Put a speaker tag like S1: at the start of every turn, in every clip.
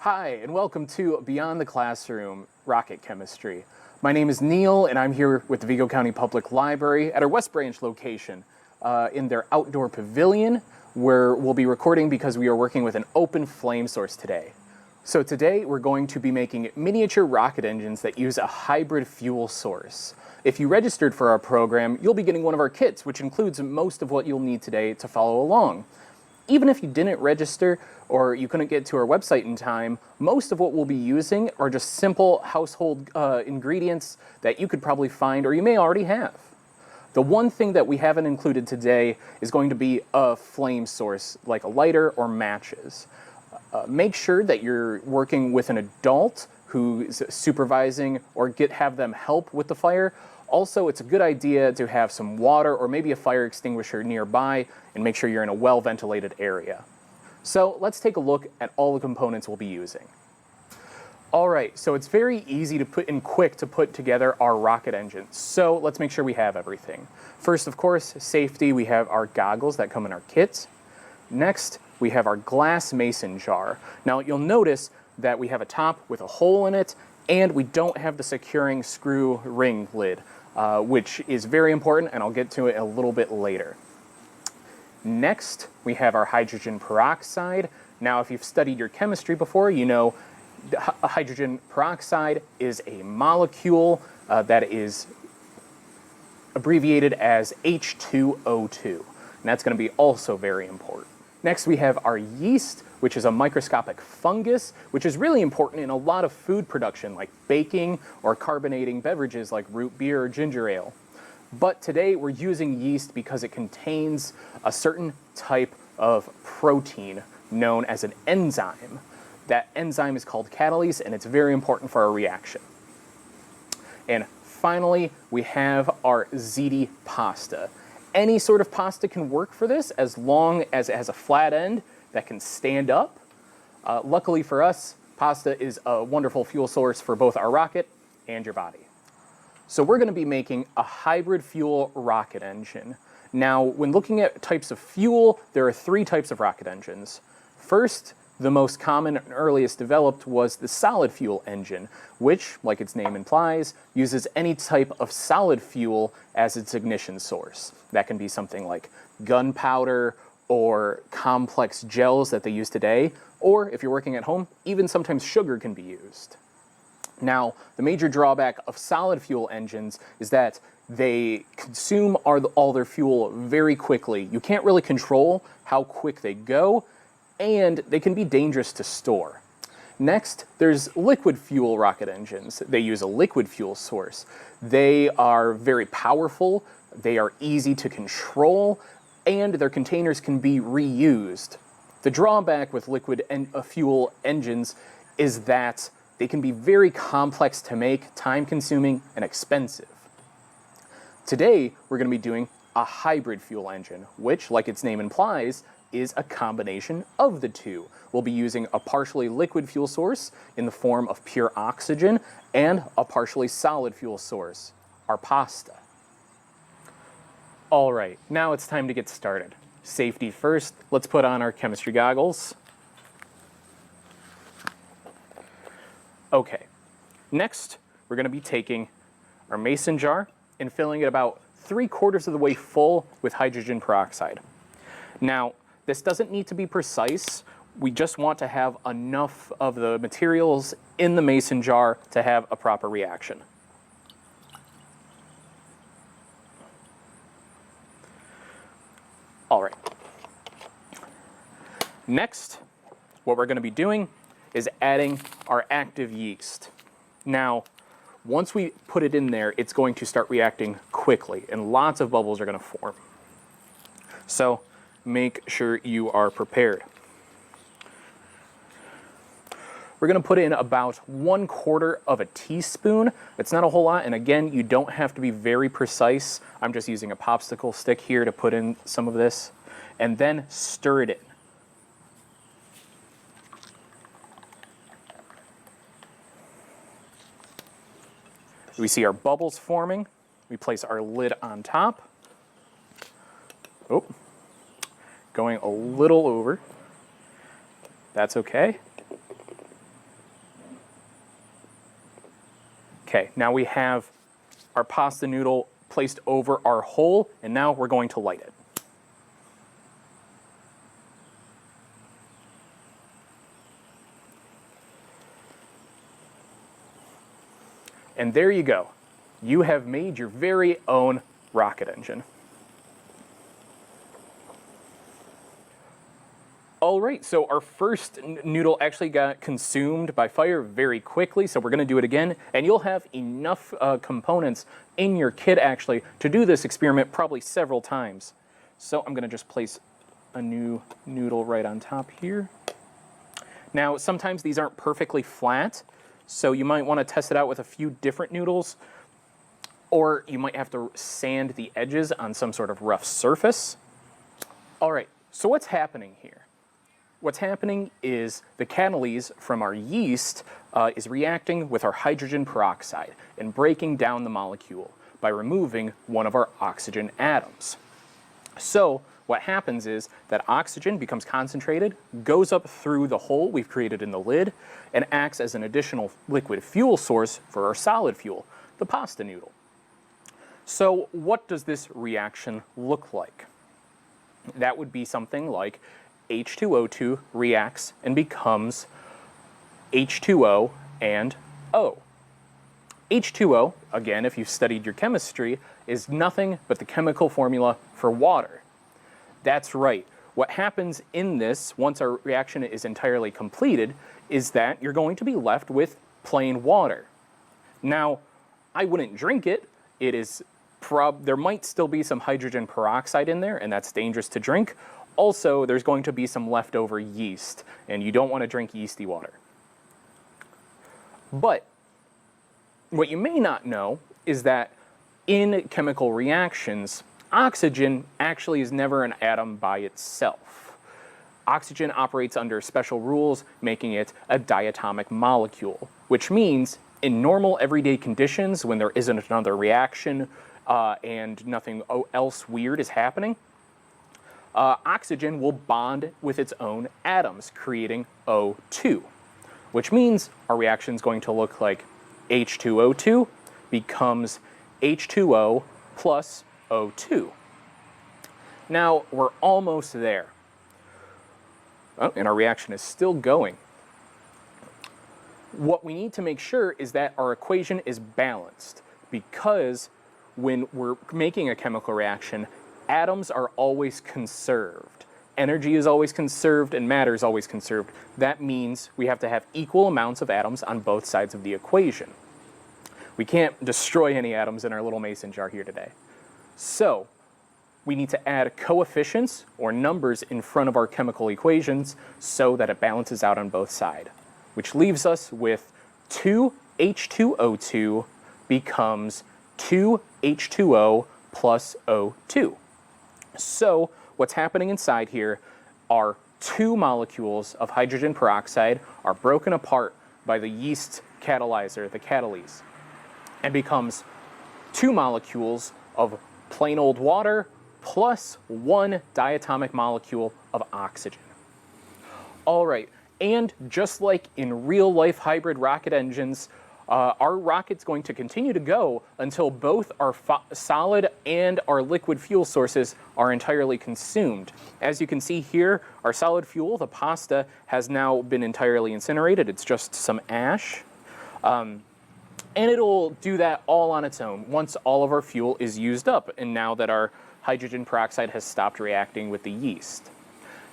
S1: Hi, and welcome to Beyond the Classroom Rocket Chemistry. My name is Neil, and I'm here with the Vigo County Public Library at our West Branch location in their outdoor pavilion, where we'll be recording because we are working with an open flame source today. So today we're going to be making miniature rocket engines that use a hybrid fuel source. If you registered for our program, you'll be getting one of our kits, which includes most of what you'll need today to follow along. Even if you didn't register or you couldn't get to our website in time, most of what we'll be using are just simple household ingredients that you could probably find or you may already have. The one thing that we haven't included today is going to be a flame source, like a lighter or matches. Make sure that you're working with an adult who's supervising or have them help with the fire. Also, it's a good idea to have some water or maybe a fire extinguisher nearby and make sure you're in a well-ventilated area. So let's take a look at all the components we'll be using. All right, so it's very easy to put and quick to put together our rocket engine. So let's make sure we have everything. First, of course, safety. We have our goggles that come in our kit. Next, we have our glass mason jar. Now, you'll notice that we have a top with a hole in it, and we don't have the securing screw ring lid, which is very important, and I'll get to it a little bit later. Next, we have our hydrogen peroxide. Now, if you've studied your chemistry before, you know hydrogen peroxide is a molecule that is abbreviated as H2O2, and that's going to be also very important. Next, we have our yeast, which is a microscopic fungus, which is really important in a lot of food production, like baking or carbonating beverages like root beer or ginger ale. But today we're using yeast because it contains a certain type of protein known as an enzyme. That enzyme is called catalase, and it's very important for our reaction. And finally, we have our ziti pasta. Any sort of pasta can work for this as long as it has a flat end that can stand up. Luckily for us, pasta is a wonderful fuel source for both our rocket and your body. So we're going to be making a hybrid fuel rocket engine. Now, when looking at types of fuel, there are three types of rocket engines. First, the most common and earliest developed was the solid fuel engine, which, like its name implies, uses any type of solid fuel as its ignition source. That can be something like gunpowder or complex gels that they use today, or if you're working at home, even sometimes sugar can be used. Now, the major drawback of solid fuel engines is that they consume all their fuel very quickly. You can't really control how quick they go, and they can be dangerous to store. Next, there's liquid fuel rocket engines. They use a liquid fuel source. They are very powerful, they are easy to control, and their containers can be reused. The drawback with liquid fuel engines is that they can be very complex to make, time-consuming, and expensive. Today, we're going to be doing a hybrid fuel engine, which, like its name implies, is a combination of the two. We'll be using a partially liquid fuel source in the form of pure oxygen and a partially solid fuel source, our pasta. All right, now it's time to get started. Safety first. Let's put on our chemistry goggles. Okay, next we're going to be taking our mason jar and filling it about 3/4 of the way full with hydrogen peroxide. Now, this doesn't need to be precise. We just want to have enough of the materials in the mason jar to have a proper reaction. All right. Next, what we're going to be doing is adding our active yeast. Now, once we put it in there, it's going to start reacting quickly, and lots of bubbles are going to form. So make sure you are prepared. We're going to put in about 1/4 of a teaspoon. It's not a whole lot, and again, you don't have to be very precise. I'm just using a popsicle stick here to put in some of this, and then stir it in. We see our bubbles forming. We place our lid on top. Oh, going a little over. That's okay. Okay, now we have our pasta noodle placed over our hole, and now we're going to light it. And there you go. You have made your very own rocket engine. All right, so our first noodle actually got consumed by fire very quickly, so we're going to do it again, and you'll have enough components in your kit actually to do this experiment probably several times. So I'm going to just place a new noodle right on top here. Now, sometimes these aren't perfectly flat, so you might want to test it out with a few different noodles, or you might have to sand the edges on some sort of rough surface. All right, so what's happening here? What's happening is the catalase from our yeast is reacting with our hydrogen peroxide and breaking down the molecule by removing one of our oxygen atoms. So what happens is that oxygen becomes concentrated, goes up through the hole we've created in the lid, and acts as an additional liquid fuel source for our solid fuel, the pasta noodle. So what does this reaction look like? That would be something like H2O2 reacts and becomes H2O and O. H2O, again, if you've studied your chemistry, is nothing but the chemical formula for water. That's right. What happens in this, once our reaction is entirely completed, is that you're going to be left with plain water. Now, I wouldn't drink it. It is there might still be some hydrogen peroxide in there, and that's dangerous to drink. Also, there's going to be some leftover yeast, and you don't want to drink yeasty water. But what you may not know is that in chemical reactions, oxygen actually is never an atom by itself. Oxygen operates under special rules, making it a diatomic molecule, which means in normal everyday conditions, when there isn't another reaction and nothing else weird is happening, oxygen will bond with its own atoms, creating O2, which means our reaction is going to look like H2O2 becomes H2O plus O2. Now, we're almost there. Oh, and our reaction is still going. What we need to make sure is that our equation is balanced, because when we're making a chemical reaction, atoms are always conserved. Energy is always conserved and matter is always conserved. That means we have to have equal amounts of atoms on both sides of the equation. We can't destroy any atoms in our little mason jar here today. So we need to add coefficients or numbers in front of our chemical equations so that it balances out on both sides, which leaves us with 2H2O2 becomes 2H2O plus O2. So what's happening inside here are two molecules of hydrogen peroxide are broken apart by the yeast catalyzer, the catalase, and becomes two molecules of plain old water plus one diatomic molecule of oxygen. All right, and just like in real-life hybrid rocket engines, our rocket's going to continue to go until both our solid and our liquid fuel sources are entirely consumed. As you can see here, our solid fuel, the pasta, has now been entirely incinerated. It's just some ash. And it'll do that all on its own once all of our fuel is used up, and now that our hydrogen peroxide has stopped reacting with the yeast.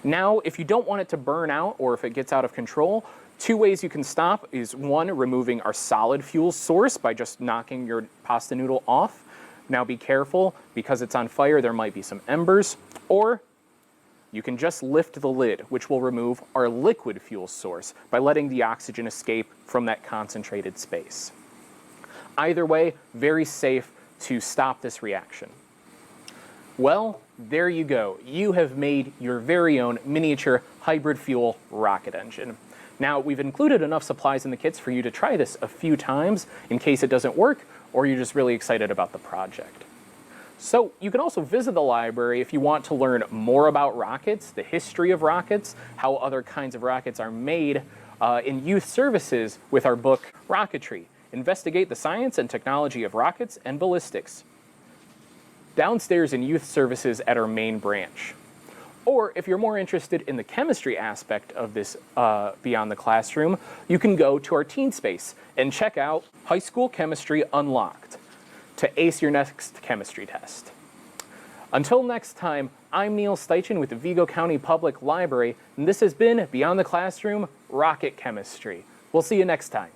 S1: Now, if you don't want it to burn out, or if it gets out of control, two ways you can stop is one, removing our solid fuel source by just knocking your pasta noodle off. Now be careful, because it's on fire, there might be some embers. Or you can just lift the lid, which will remove our liquid fuel source by letting the oxygen escape from that concentrated space. Either way, very safe to stop this reaction. Well, there you go. You have made your very own miniature hybrid fuel rocket engine. Now, we've included enough supplies in the kits for you to try this a few times in case it doesn't work, or you're just really excited about the project. So you can also visit the library if you want to learn more about rockets, the history of rockets, how other kinds of rockets are made in youth services with our book, Rocketry. investigate the science and technology of rockets and ballistics. Downstairs in youth services at our main branch. Or if you're more interested in the chemistry aspect of this Beyond the Classroom, you can go to our teen space and check out High School Chemistry Unlocked to ace your next chemistry test. Until next time, I'm Neil Steichen with the Vigo County Public Library, and this has been Beyond the Classroom Rocket Chemistry. We'll see you next time.